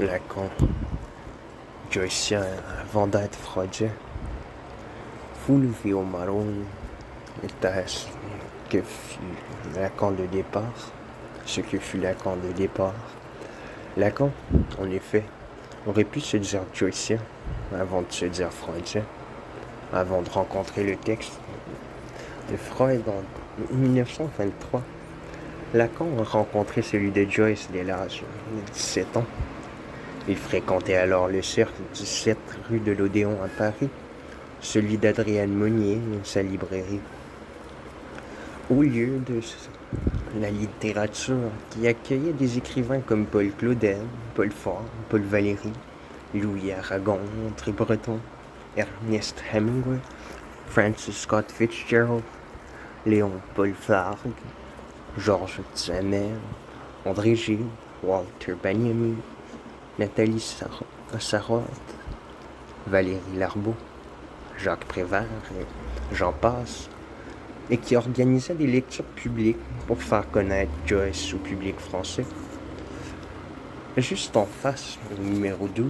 Lacan, Joycien, avant d'être freudien, Fulvio Maroni était que fut Lacan de départ, ce que fut Lacan de départ. Lacan, en effet, aurait pu se dire Joycien avant de se dire freudien, avant de rencontrer le texte de Freud en 1923. Lacan a rencontré celui de Joyce dès l'âge de 17 ans. Il fréquentait alors le cercle du 7 rue de l'Odéon à Paris, celui d'Adrienne Monnier et sa librairie. Au lieu de la littérature qui accueillait des écrivains comme Paul Claudel, Paul Fort, Paul Valéry, Louis Aragon, André Breton, Ernest Hemingway, Francis Scott Fitzgerald, Léon Paul Fargue, Georges Duhamel, André Gide, Walter Benjamin, Nathalie Sarraute, Valérie Larbeau, Jacques Prévert et j'en passe, et qui organisait des lectures publiques pour faire connaître Joyce au public français. Juste en face, au numéro 12,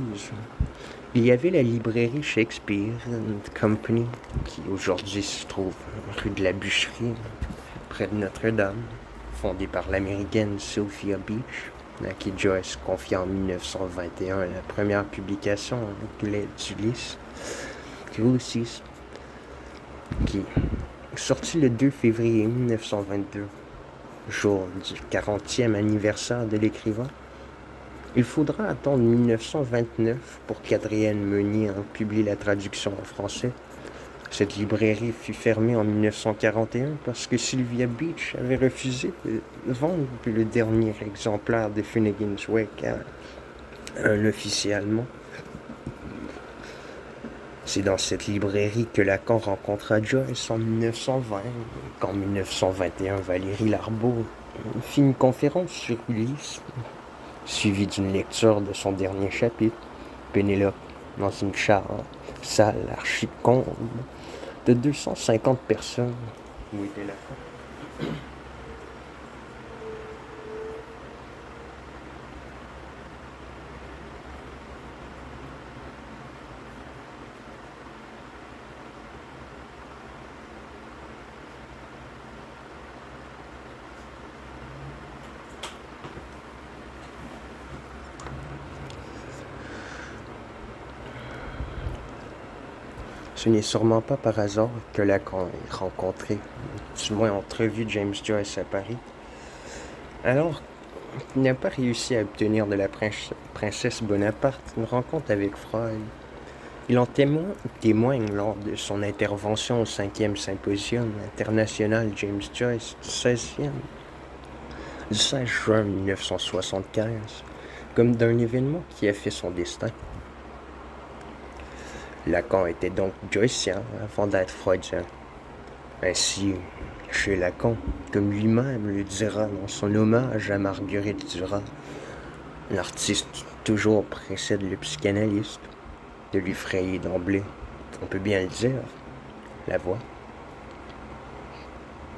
il y avait la librairie Shakespeare & Company, qui aujourd'hui se trouve rue de la Bûcherie, près de Notre-Dame, fondée par l'américaine Sophia Beach, à qui Joyce confia en 1921 la première publication d'Ulysse, qui sorti le 2 février 1922, jour du 40e anniversaire de l'écrivain. Il faudra attendre 1929 pour qu'Adrienne Meunier en publie la traduction en français. Cette librairie fut fermée en 1941 parce que Sylvia Beach avait refusé de vendre le dernier exemplaire de Finnegan's Wake à un officier allemand. C'est dans cette librairie que Lacan rencontra Joyce en 1920, qu'en 1921, Valérie Larbeau fit une conférence sur Ulysse, suivie d'une lecture de son dernier chapitre, Pénélope, dans une salle archi-comble de 250 personnes. Où était Lacan? Ce n'est sûrement pas par hasard que Lacan ait rencontré, du moins entrevu James Joyce à Paris. Alors qu'il n'a pas réussi à obtenir de la princesse Bonaparte une rencontre avec Freud, il en témoigne lors de son intervention au 5e symposium international James Joyce du 16 juin 1975, comme d'un événement qui a fait son destin. Lacan était donc joycien avant d'être freudien. Ainsi, chez Lacan, comme lui-même le dira dans son hommage à Marguerite Duras, l'artiste toujours précède le psychanalyste, de lui frayer d'emblée, on peut bien le dire, la voie.